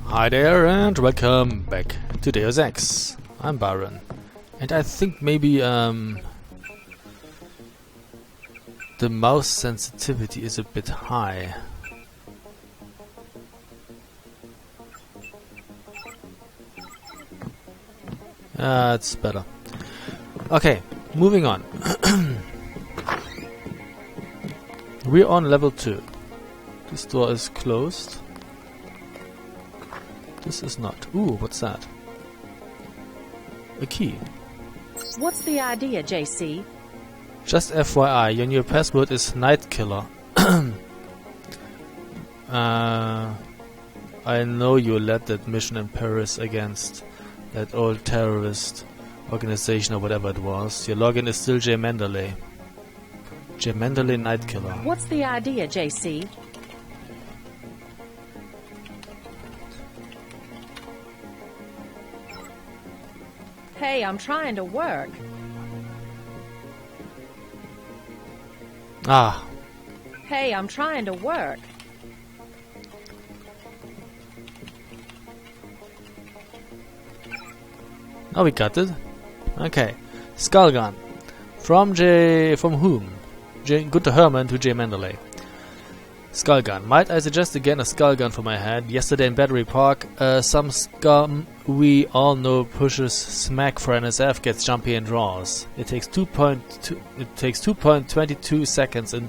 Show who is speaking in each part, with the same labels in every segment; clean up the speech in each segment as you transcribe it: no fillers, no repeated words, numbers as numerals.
Speaker 1: Hi there and welcome back to Deus Ex. I'm Byron. And I think maybe the mouse sensitivity is a bit high. It's better. Okay, moving on. We're on level 2. This door is closed. This is not. Ooh, what's that? A key.
Speaker 2: What's the idea, JC?
Speaker 1: Just FYI, your new password is Night Killer. I know you led that mission in Paris against that old terrorist organization or whatever it was. Your login is still J. Mendeley. J. Mendeley Night Killer.
Speaker 2: What's the idea, JC? Hey, I'm trying to work.
Speaker 1: Ah.
Speaker 2: Hey, I'm trying to work.
Speaker 1: Oh, we got it. Okay. Skullgun. From whom? Gunter Hermann to J. Mendeley. Skullgun. Might I suggest again a skullgun for my head? Yesterday in Battery Park, some scum we all know pushes smack for NSF gets jumpy and draws. It takes 2.22 seconds in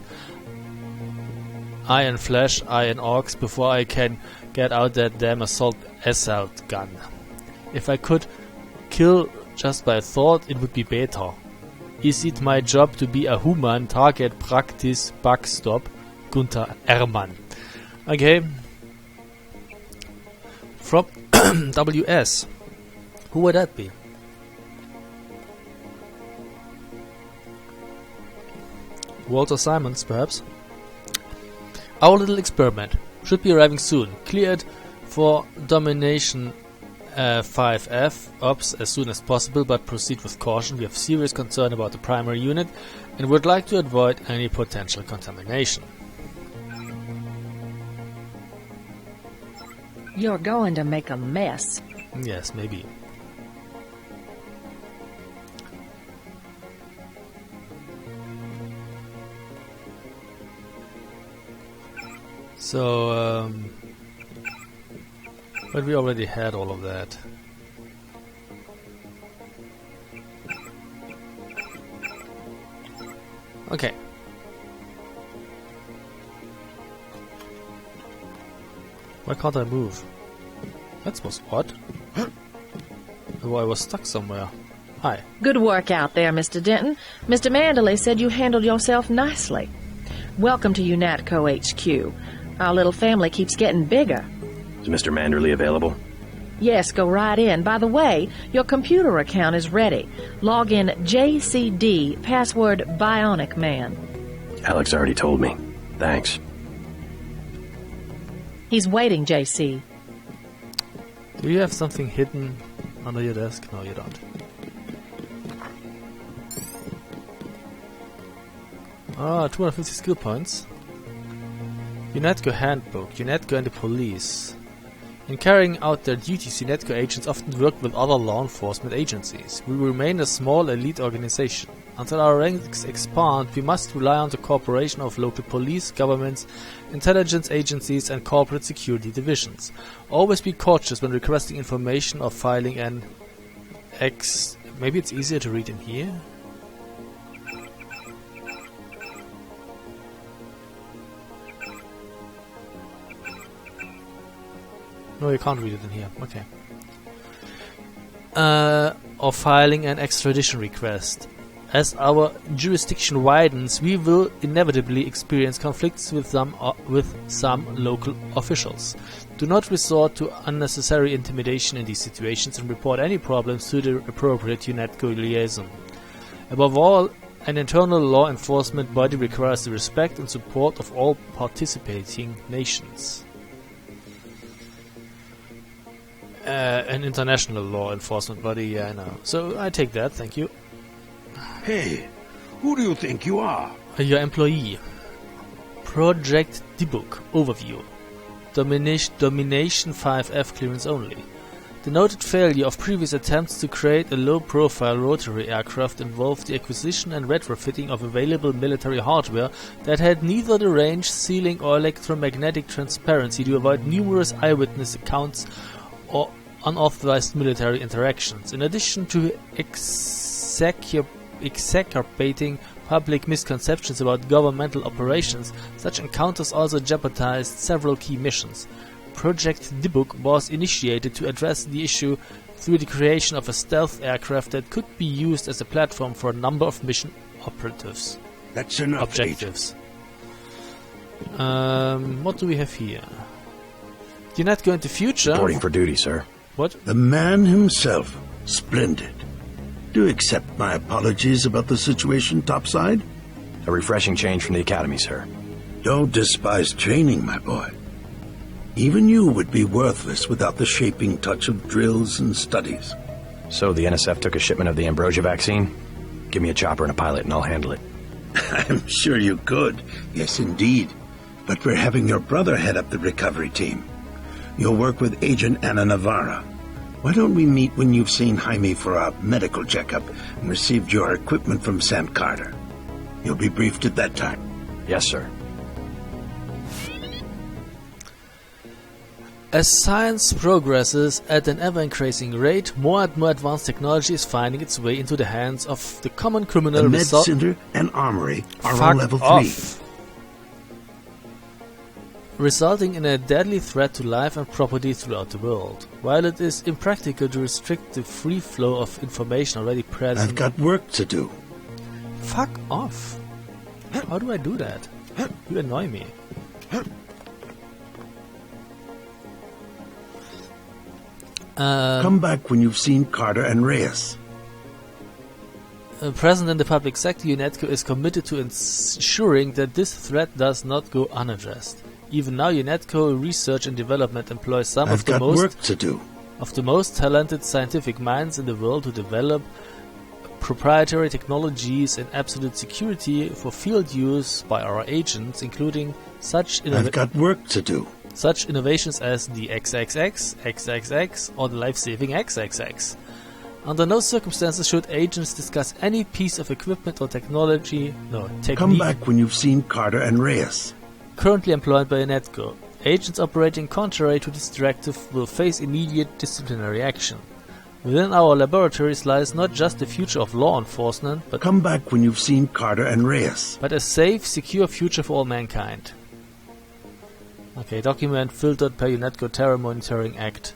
Speaker 1: Iron Flesh, Iron Orcs before I can get out that damn assault gun. If I could kill just by thought, it would be better. Is it my job to be a human target practice backstop? Gunter Hermann. Okay. From WS. Who would that be? Walter Simons, perhaps? Our little experiment should be arriving soon. Cleared for domination 5F ops as soon as possible, but proceed with caution. We have serious concern about the primary unit and would like to avoid any potential contamination.
Speaker 2: You're going to make a mess.
Speaker 1: Yes, maybe. So, but we already had all of that. Okay. Why can't I move? That was odd. Oh, I was stuck somewhere. Hi.
Speaker 2: Good work out there, Mr. Denton. Mr. Manderley said you handled yourself nicely. Welcome to UNATCO HQ. Our little family keeps getting bigger.
Speaker 3: Is Mr. Manderley available?
Speaker 2: Yes, go right in. By the way, your computer account is ready. Log in JCD, password Bionic Man.
Speaker 3: Alex already told me. Thanks.
Speaker 2: He's waiting, JC.
Speaker 1: Do you have something hidden under your desk? No, you don't. Ah, 250 skill points. UNATCO Handbook. UNATCO and the police. In carrying out their duties, UNATCO agents often work with other law enforcement agencies. We remain a small elite organization. Until our ranks expand, we must rely on the cooperation of local police, governments, intelligence agencies and corporate security divisions. Always be cautious when requesting information or filing an Maybe it's easier to read in here? No, you can't read it in here. Okay. Or filing an extradition request. As our jurisdiction widens, we will inevitably experience conflicts with some local officials. Do not resort to unnecessary intimidation in these situations and report any problems to the appropriate UNATCO liaison. Above all, an internal law enforcement body requires the respect and support of all participating nations. An international law enforcement body, yeah, I know. So I take that, thank you.
Speaker 4: Hey, who do you think you are?
Speaker 1: Your employee. Project Debug Overview. Domination 5F clearance only. The noted failure of previous attempts to create a low-profile rotary aircraft involved the acquisition and retrofitting of available military hardware that had neither the range, sealing, or electromagnetic transparency to avoid numerous eyewitness accounts or unauthorized military interactions. In addition to exacerbating public misconceptions about governmental operations, such encounters also jeopardized several key missions. Project Dibuk was initiated to address the issue through the creation of a stealth aircraft that could be used as a platform for a number of mission
Speaker 4: That's enough,
Speaker 1: objectives. What do we have here? UNATCO into future.
Speaker 3: Reporting for duty, sir.
Speaker 1: What?
Speaker 4: The man himself. Splendid. Do you accept my apologies about the situation topside?
Speaker 3: A refreshing change from the academy, sir.
Speaker 4: Don't despise training, my boy. Even you would be worthless without the shaping touch of drills and studies.
Speaker 3: So the NSF took a shipment of the ambrosia vaccine? Give me a chopper and a pilot and I'll handle it.
Speaker 4: I'm sure you could. Yes, indeed. But we're having your brother head up the recovery team. You'll work with Agent Ana Navarra. Why don't we meet when you've seen Jaime for a medical checkup and received your equipment from Sam Carter? You'll be briefed at that time.
Speaker 3: Yes, sir.
Speaker 1: As science progresses at an ever-increasing rate, more and more advanced technology is finding its way into the hands of the common criminal.
Speaker 4: The Med Center and Armory are on level 3.
Speaker 1: Resulting in a deadly threat to life and property throughout the world. While it is impractical to restrict the free flow of information already present...
Speaker 4: I've got work to do.
Speaker 1: Fuck off. How do I do that? You annoy me.
Speaker 4: Come back when you've seen Carter and Reyes.
Speaker 1: Present in the public sector, UNATCO is committed to ensuring that this threat does not go unaddressed. Even now, UNATCO Research and Development employs some of the most talented scientific minds in the world to develop proprietary technologies and absolute security for field use by our agents, including such innovations as the XXX, XXX, or the life-saving XXX. Under no circumstances should agents discuss any piece of equipment or technology,
Speaker 4: Come back when you've seen Carter and Reyes.
Speaker 1: Currently employed by UNATCO. Agents operating contrary to this directive will face immediate disciplinary action. Within our laboratories lies not just the future of law enforcement, but
Speaker 4: come back when you've seen Carter and Reyes.
Speaker 1: But a safe, secure future for all mankind. Okay, document filtered per UNATCO Terror Monitoring Act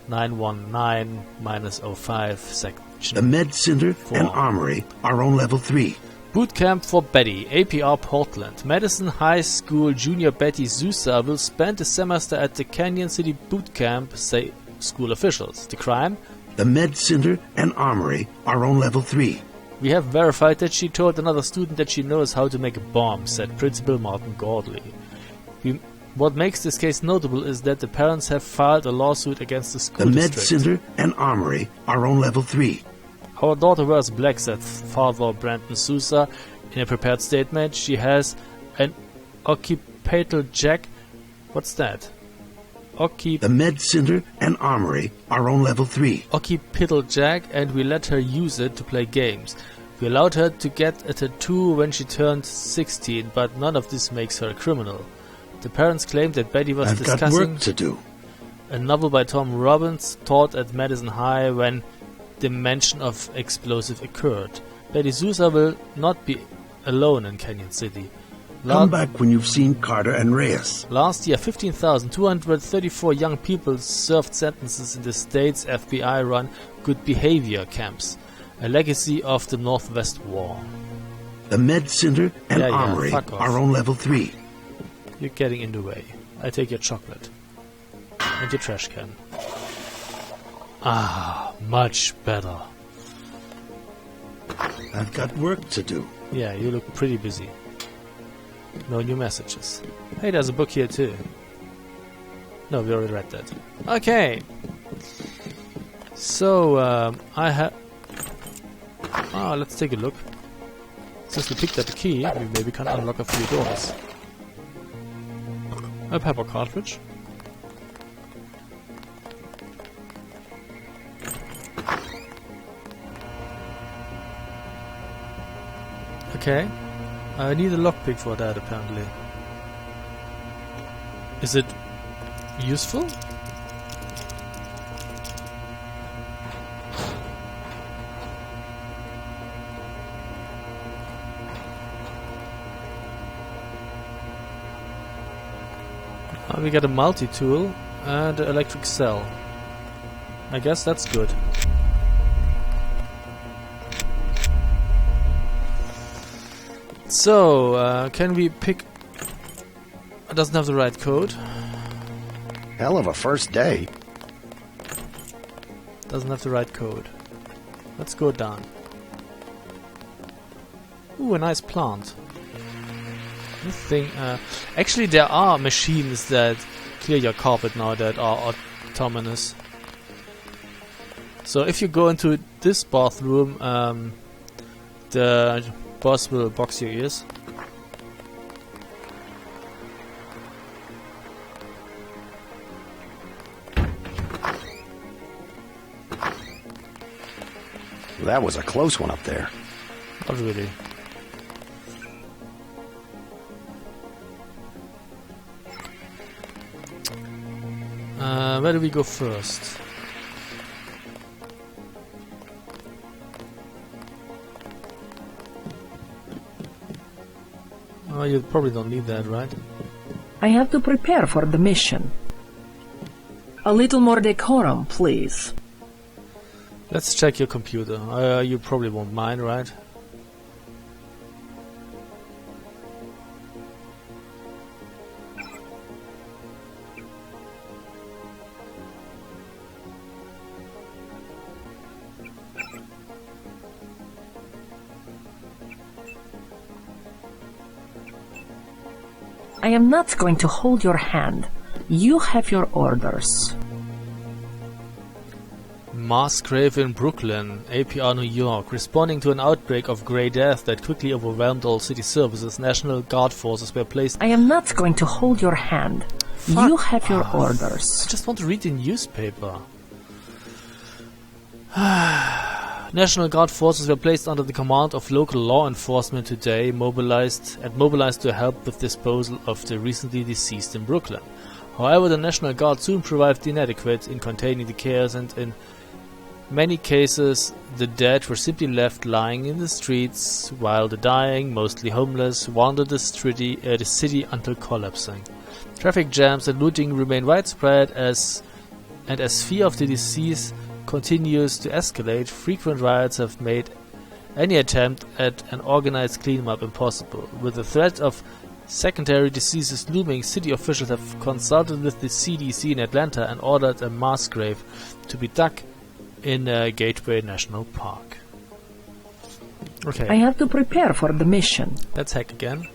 Speaker 1: 919-05 section.
Speaker 4: The Med Center and Armory are on level 3.
Speaker 1: Boot camp for Betty, APR Portland. Madison High School junior Betty Sousa will spend the semester at the Canyon City boot camp, say school officials. The crime?
Speaker 4: The Med Center and Armory are on level 3.
Speaker 1: We have verified that she told another student that she knows how to make a bomb, said Principal Martin Gordley. What makes this case notable is that the parents have filed a lawsuit against the school district.
Speaker 4: The Med Center and Armory are on level 3.
Speaker 1: Our daughter wears black, said Father Brandon Sousa in a prepared statement. She has an occipital jack. What's that? The
Speaker 4: Med Center and Armory are on level 3.
Speaker 1: Occipital jack, and we let her use it to play games. We allowed her to get a tattoo when she turned 16, but none of this makes her a criminal. The parents claimed that Betty was discussing a novel by Tom Robbins taught at Madison High when the mention of explosive occurred. Betty Sousa will not be alone in Canyon City.
Speaker 4: Come back when you've seen Carter and Reyes.
Speaker 1: Last year, 15,234 young people served sentences in the state's FBI-run Good Behavior camps, a legacy of the Northwest War.
Speaker 4: The Med Center and Armory are on level 3.
Speaker 1: You're getting in the way. I take your chocolate. And your trash can. Ah, much better.
Speaker 4: I've got work to do.
Speaker 1: Yeah, you look pretty busy. No new messages. Hey, there's a book here too. No, we already read that. Okay. So, I have... let's take a look. Since we picked up a key, we maybe can unlock a few doors. A pepper cartridge. Okay. I need a lockpick for that, apparently. Is it useful? We got a multi-tool and an electric cell. I guess that's good. So, can we pick... It doesn't have the right code.
Speaker 3: Hell of a first day.
Speaker 1: Doesn't have the right code. Let's go down. Ooh, a nice plant. This thing... actually, there are machines that clear your carpet now that are autonomous. So if you go into this bathroom, the boss will box your ears.
Speaker 3: That was a close one up there.
Speaker 1: Not really. Where do we go first? Oh, you probably don't need that, right?
Speaker 2: I have to prepare for the mission. A little more decorum, please.
Speaker 1: Let's check your computer. You probably won't mind, right?
Speaker 2: I am not going to hold your hand. You have your orders.
Speaker 1: Mass grave in Brooklyn, APR New York. Responding to an outbreak of Grey Death that quickly overwhelmed all city services, National Guard forces were placed...
Speaker 2: I am not going to hold your hand.
Speaker 1: Fuck.
Speaker 2: You have your
Speaker 1: I
Speaker 2: orders.
Speaker 1: just want to read the newspaper. National Guard forces were placed under the command of local law enforcement today, mobilized to help with disposal of the recently deceased in Brooklyn. However, the National Guard soon proved inadequate in containing the chaos, and in many cases the dead were simply left lying in the streets, while the dying, mostly homeless, wandered the city until collapsing. Traffic jams and looting remain widespread as fear of the disease continues to escalate. Frequent riots have made any attempt at an organized cleanup impossible. With the threat of secondary diseases looming, city officials have consulted with the CDC in Atlanta and ordered a mass grave to be dug in Gateway National Park. Okay.
Speaker 2: I have to prepare for the mission.
Speaker 1: Let's hack again.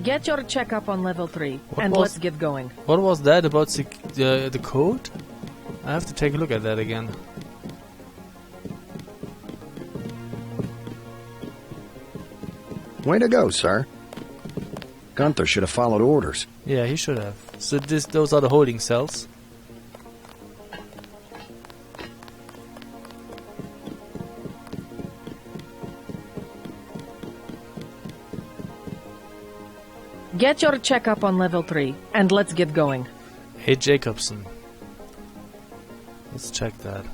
Speaker 2: Get your checkup on level 3, and let's get going.
Speaker 1: What was that about the code? I have to take a look at that again.
Speaker 3: Way to go, sir. Gunther should have followed orders.
Speaker 1: Yeah, he should have. So those are the holding cells.
Speaker 2: Get your checkup on level 3, and let's get going.
Speaker 1: Hey, Jacobson. Let's check that.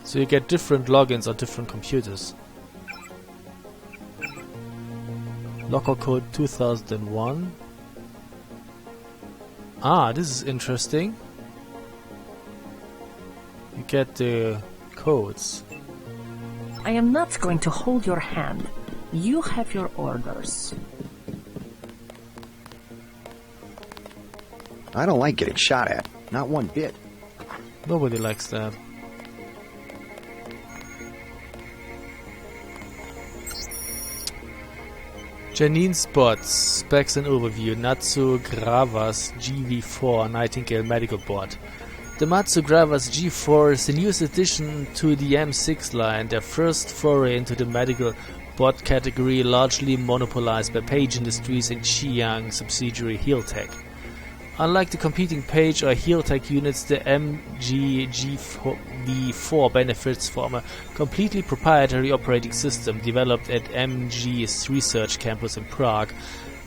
Speaker 1: So you get different logins on different computers. Locker code 2001. Ah, this is interesting. You get the codes.
Speaker 2: I am not going to hold your hand. You have your orders.
Speaker 3: I don't like getting shot at. Not one bit.
Speaker 1: Nobody likes that. Janine Spots, specs and overview, Natsu Gravas GV4 Nightingale Medical Bot. The Matsu Gravas G4 is the newest addition to the M6 line, their first foray into the medical bot category, largely monopolized by Page Industries and Xi'an subsidiary HealTech. Unlike the competing Page or HealTech units, the MG-V4 benefits from a completely proprietary operating system developed at MG's research campus in Prague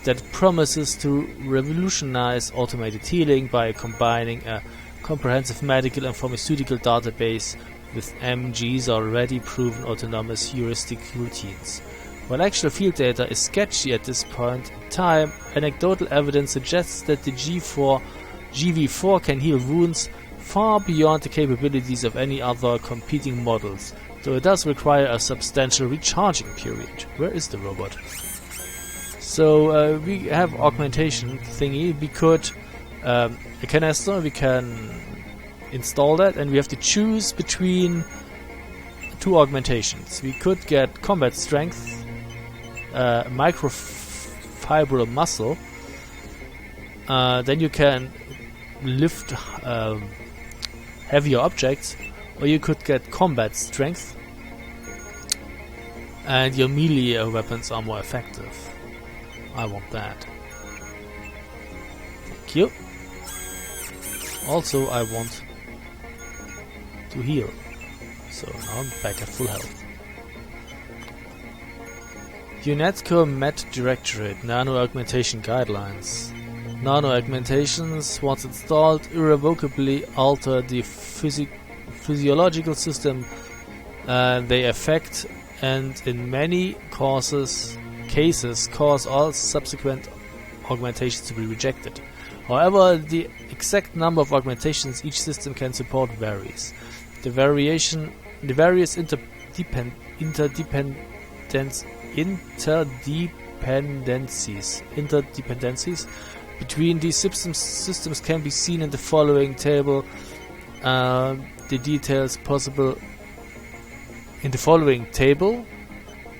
Speaker 1: that promises to revolutionize automated healing by combining a comprehensive medical and pharmaceutical database with MG's already proven autonomous heuristic routines. While actual field data is sketchy at this point in time, anecdotal evidence suggests that the GV4 can heal wounds far beyond the capabilities of any other competing models, though it does require a substantial recharging period. Where is the robot? So we have augmentation thingy. We could a canister, we can install that, and we have to choose between two augmentations. We could get combat strength, microfibril muscle, then you can lift heavier objects, or you could get combat strength and your melee weapons are more effective. I want that. Thank you. Also, I want to heal, so now I'm back at full health. UNATCO Met Directorate Nano Augmentation Guidelines. Nano augmentations, once installed, irrevocably alter the physiological system they affect, and in many cases cause all subsequent augmentations to be rejected. However, the exact number of augmentations each system can support varies. The various interdependencies between these systems can be seen in the following table. The details possible in the following table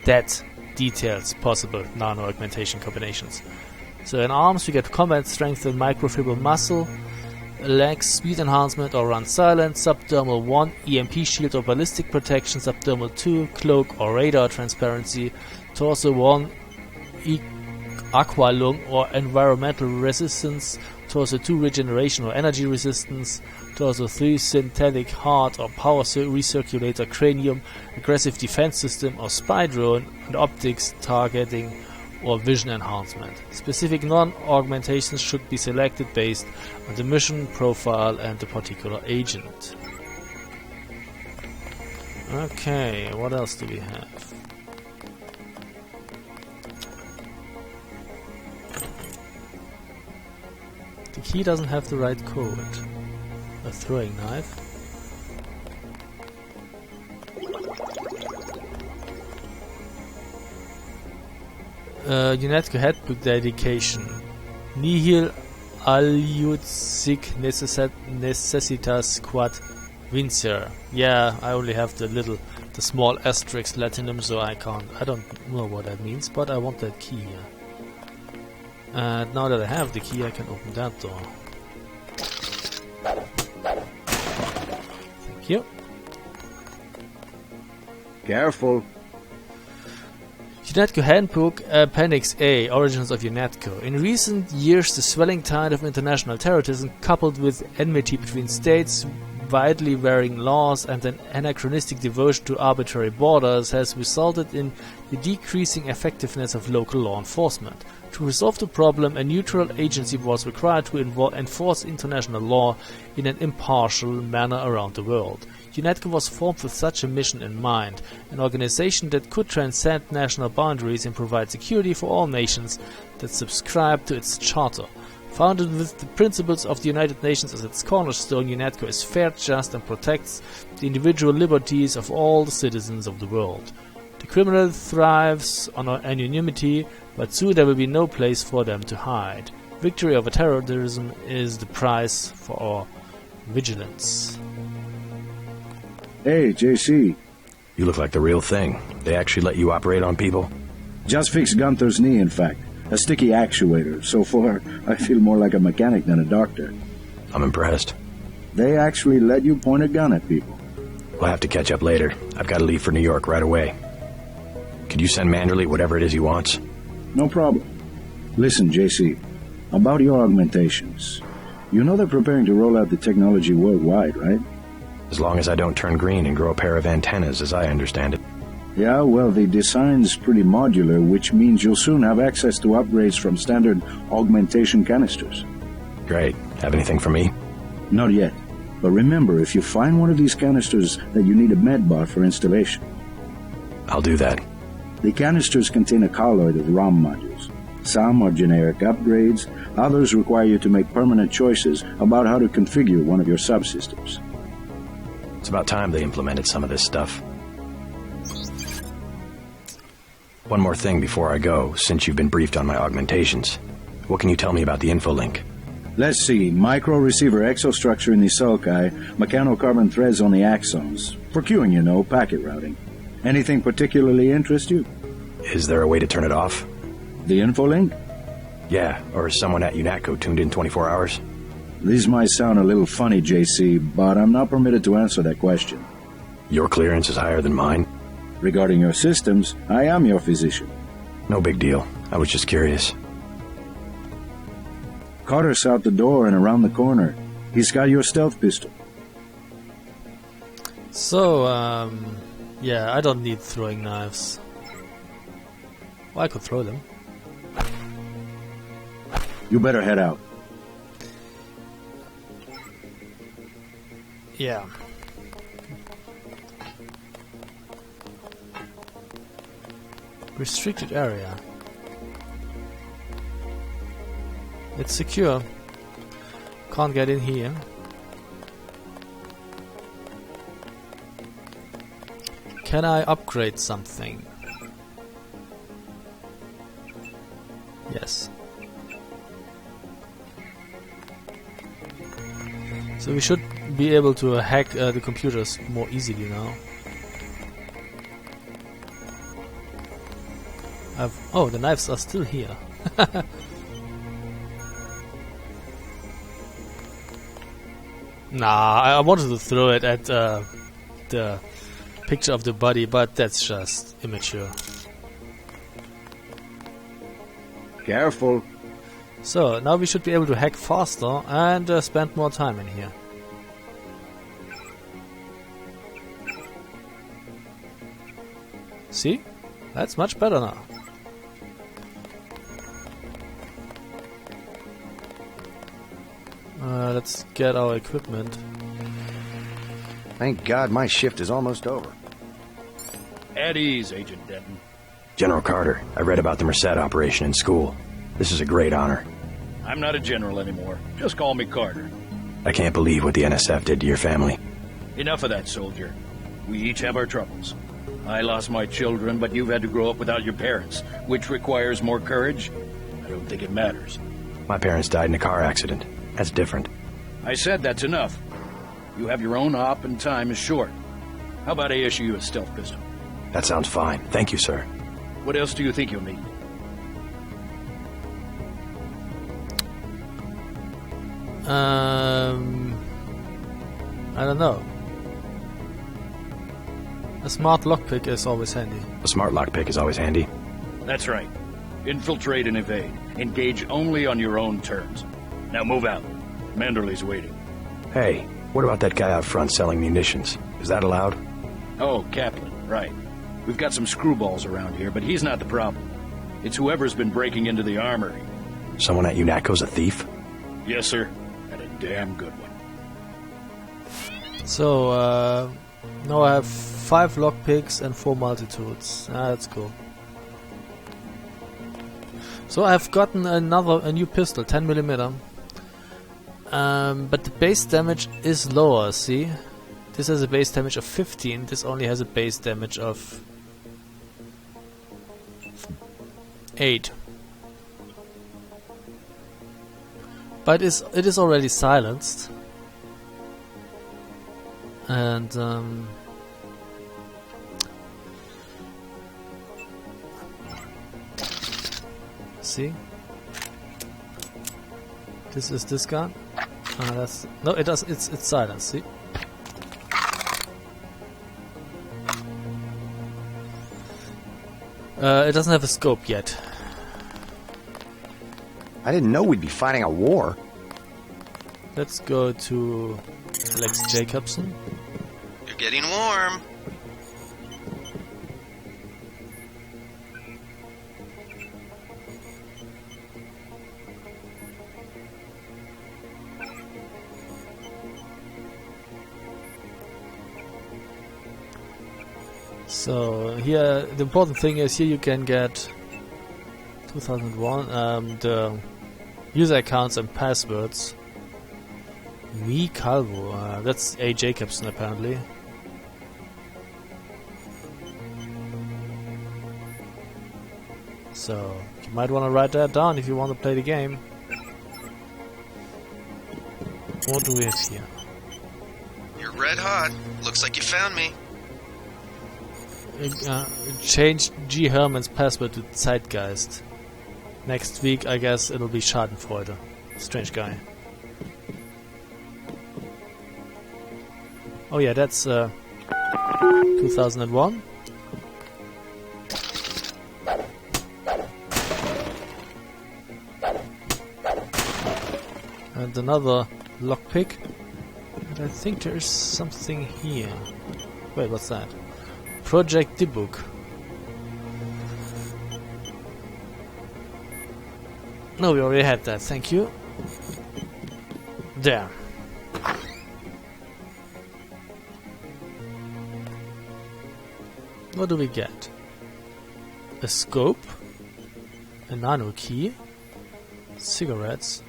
Speaker 1: that details possible nano augmentation combinations. So in arms we get combat strength and microfibril muscle, legs speed enhancement or run silent, subdermal 1 EMP shield or ballistic protection, subdermal 2 cloak or radar transparency, torso 1 aqua lung or environmental resistance, torso 2 regeneration or energy resistance, torso 3 synthetic heart or power recirculator cranium, aggressive defense system or spy drone, and optics targeting or vision enhancement. Specific non-augmentations should be selected based on the mission profile and the particular agent. Okay, what else do we have? The key doesn't have the right code. A throwing knife. UNATCO Handbook dedication. Nihil aliud sic necessitas quod vincere. Yeah, I only have the small asterisk Latinum, so I don't know what that means, but I want that key here. And now that I have the key, I can open that door. Thank you.
Speaker 5: Careful.
Speaker 1: UNATCO Handbook, Appendix A, Origins of UNATCO. In recent years, the swelling tide of international terrorism, coupled with enmity between states, widely varying laws, and an anachronistic devotion to arbitrary borders, has resulted in the decreasing effectiveness of local law enforcement. To resolve the problem, a neutral agency was required to enforce international law in an impartial manner around the world. UNATCO was formed with such a mission in mind, an organization that could transcend national boundaries and provide security for all nations that subscribe to its charter. Founded with the principles of the United Nations as its cornerstone, UNATCO is fair, just, and protects the individual liberties of all the citizens of the world. The criminal thrives on anonymity, but soon there will be no place for them to hide. Victory over terrorism is the price for our vigilance.
Speaker 5: Hey, JC.
Speaker 3: You look like the real thing. They actually let you operate on people?
Speaker 5: Just fixed Gunther's knee, in fact. A sticky actuator. So far, I feel more like a mechanic than a doctor.
Speaker 3: I'm impressed.
Speaker 5: They actually let you point a gun at people.
Speaker 3: We'll have to catch up later. I've got to leave for New York right away. Could you send Manderley whatever it is he wants?
Speaker 5: No problem. Listen, JC, about your augmentations. You know they're preparing to roll out the technology worldwide, right?
Speaker 3: As long as I don't turn green and grow a pair of antennas, as I understand it.
Speaker 5: Yeah, well, the design's pretty modular, which means you'll soon have access to upgrades from standard augmentation canisters.
Speaker 3: Great. Have anything for me?
Speaker 5: Not yet. But remember, if you find one of these canisters that you need a medbot for installation.
Speaker 3: I'll do that.
Speaker 5: The canisters contain a colloid of ROM modules. Some are generic upgrades, others require you to make permanent choices about how to configure one of your subsystems.
Speaker 3: It's about time they implemented some of this stuff. One more thing before I go, since you've been briefed on my augmentations. What can you tell me about the infolink?
Speaker 5: Let's see. Micro-receiver exostructure in the sulci, mechanocarbon threads on the axons. For queuing, you know, packet routing. Anything particularly interest you?
Speaker 3: Is there a way to turn it off?
Speaker 5: The infolink?
Speaker 3: Yeah, or is someone at UNATCO tuned in 24 hours?
Speaker 5: This might sound a little funny, JC, but I'm not permitted to answer that question.
Speaker 3: Your clearance is higher than mine?
Speaker 5: Regarding your systems, I am your physician.
Speaker 3: No big deal. I was just curious.
Speaker 5: Carter's out the door and around the corner. He's got your stealth pistol.
Speaker 1: So, yeah, I don't need throwing knives. Well, I could throw them.
Speaker 5: You better head out.
Speaker 1: Yeah. Restricted area. It's secure. Can't get in here. Can I upgrade something? Yes. So we should be able to hack the computers more easily now. Oh, the knives are still here. Nah, I wanted to throw it at the picture of the body, but that's just immature.
Speaker 5: Careful.
Speaker 1: So, now we should be able to hack faster and spend more time in here. See? That's much better now. Let's get our equipment.
Speaker 6: Thank God my shift is almost over.
Speaker 7: At ease, Agent Denton.
Speaker 3: General Carter, I read about the Merced operation in school. This is a great honor.
Speaker 7: I'm not a general anymore. Just call me Carter.
Speaker 3: I can't believe what the NSF did to your family.
Speaker 7: Enough of that, soldier. We each have our troubles. I lost my children, but you've had to grow up without your parents, which requires more courage. I don't think it matters.
Speaker 3: My parents died in a car accident. That's different.
Speaker 7: I said that's enough. You have your own op and time is short. How about I issue you a stealth pistol?
Speaker 3: That sounds fine. Thank you, sir.
Speaker 7: What else do you think you'll need?
Speaker 1: I don't know. A smart lockpick is always handy.
Speaker 3: A smart lockpick is always handy.
Speaker 7: That's right. Infiltrate and evade. Engage only on your own terms. Now move out. Manderley's waiting.
Speaker 3: Hey, what about that guy out front selling munitions? Is that allowed?
Speaker 7: Oh, Kaplan, right. We've got some screwballs around here, but he's not the problem. It's whoever's been breaking into the armory.
Speaker 3: Someone at UNATCO's a thief?
Speaker 7: Yes, sir. And a damn good one.
Speaker 1: So, now I have 5 lockpicks and 4 multitools. Ah, that's cool. So I've gotten a new pistol, 10mm. But the base damage is lower, see? This has a base damage of 15, this only has a base damage of 8. But it is already silenced. And See? This is this gun. That's no, it does. It's silent. See? It doesn't have a scope yet.
Speaker 6: I didn't know we'd be fighting a war.
Speaker 1: Let's go to Alex Jacobson.
Speaker 8: You're getting warm.
Speaker 1: So here, the important thing is here you can get 2001 the user accounts and passwords. Me Calvo, that's A. Jacobson apparently. So you might want to write that down if you want to play the game. What do we have here?
Speaker 8: You're red hot. Looks like you found me.
Speaker 1: Change G. Herman's password to Zeitgeist. Next week, I guess it'll be Schadenfreude. Strange guy. Oh yeah, that's 2001. And another lockpick. And I think there's something here. Wait, what's that? Project Debug. No, we already had that, thank you. There. What do we get? A scope, a nano key, cigarettes,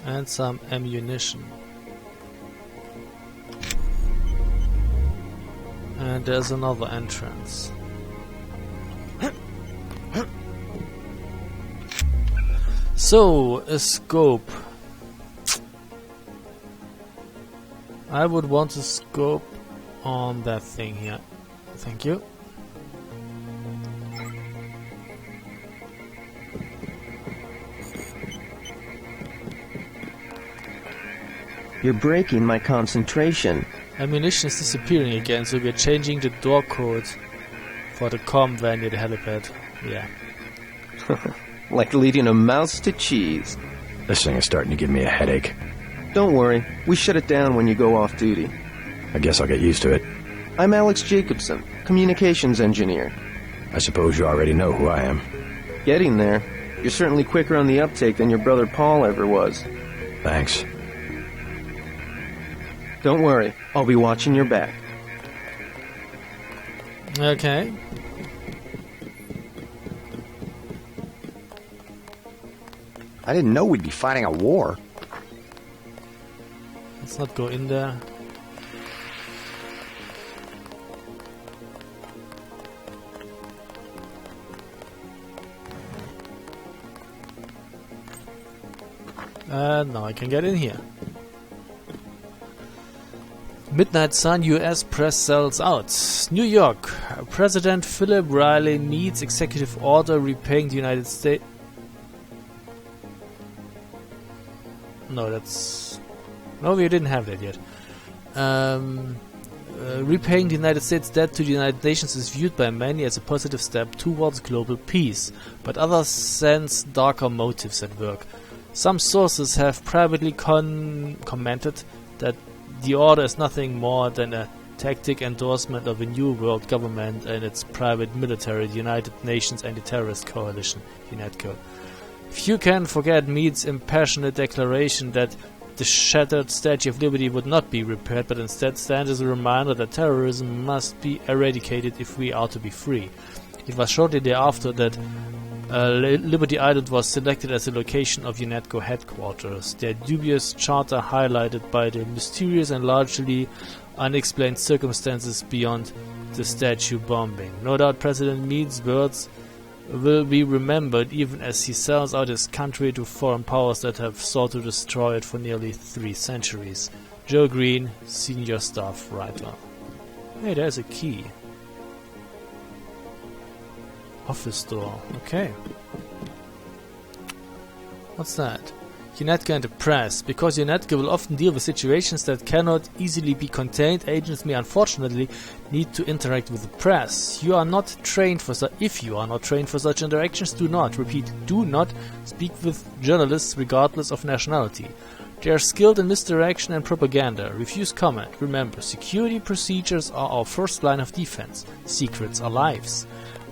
Speaker 1: and some ammunition. And there's another entrance. So, a scope. I would want a scope on that thing here. Thank you.
Speaker 9: You're breaking my concentration.
Speaker 1: Ammunition is disappearing again, so we're changing the door code for the comm van near the helipad. Yeah.
Speaker 9: Like leading a mouse to cheese.
Speaker 3: This thing is starting to give me a headache.
Speaker 9: Don't worry, we shut it down when you go off duty.
Speaker 3: I guess I'll get used to it.
Speaker 9: I'm Alex Jacobson, communications engineer.
Speaker 3: I suppose you already know who I am.
Speaker 9: Getting there. You're certainly quicker on the uptake than your brother Paul ever was.
Speaker 3: Thanks.
Speaker 9: Don't worry, I'll be watching your back.
Speaker 1: Okay.
Speaker 6: I didn't know we'd be fighting a war.
Speaker 1: Let's not go in there. Now I can get in here. Midnight Sun US press sells out. New York. President Philip Riley needs executive order repaying the United States. No, that's... No, we didn't have that yet. Repaying the United States debt to the United Nations is viewed by many as a positive step towards global peace, but others sense darker motives at work. Some sources have privately commented that the order is nothing more than a tactic endorsement of a new world government and its private military, the United Nations Anti-Terrorist Coalition, UNATCO. Few can forget Meade's impassioned declaration that the shattered Statue of Liberty would not be repaired, but instead stands as a reminder that terrorism must be eradicated if we are to be free. It was shortly thereafter that Liberty Island was selected as the location of UNATCO headquarters, their dubious charter highlighted by the mysterious and largely unexplained circumstances beyond the statue bombing. No doubt President Meade's words will be remembered even as he sells out his country to foreign powers that have sought to destroy it for nearly 3 centuries. Joe Green, Senior Staff Writer. Hey, there's a key. Office door. Okay. What's that? UNATCO and the press. Because UNATCO will often deal with situations that cannot easily be contained, agents may unfortunately need to interact with the press. If you are not trained for such interactions, do not speak with journalists regardless of nationality. They are skilled in misdirection and propaganda. Refuse comment. Remember, security procedures are our first line of defense. Secrets are lives.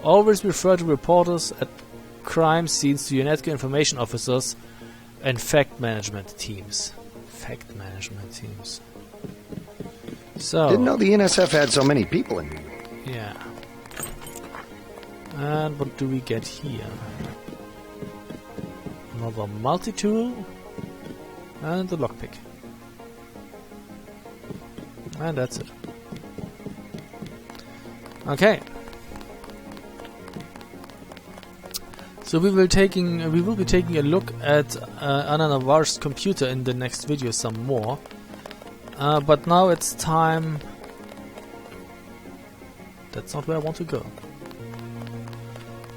Speaker 1: Always refer to reporters at crime scenes, to UNATCO information officers, and fact management teams. So
Speaker 6: Didn't know the NSF had so many people in here.
Speaker 1: yeah. And what do we get here? Another multi-tool and a lockpick. And that's it. Okay. So we will be taking a look at Anna Navarre's computer in the next video some more. But now it's time. That's not where I want to go.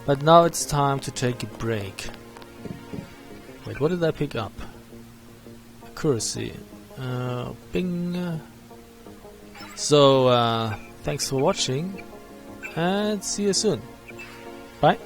Speaker 1: But now it's time to take a break. Wait, what did I pick up? Accuracy. Bing. So thanks for watching, and see you soon. Bye.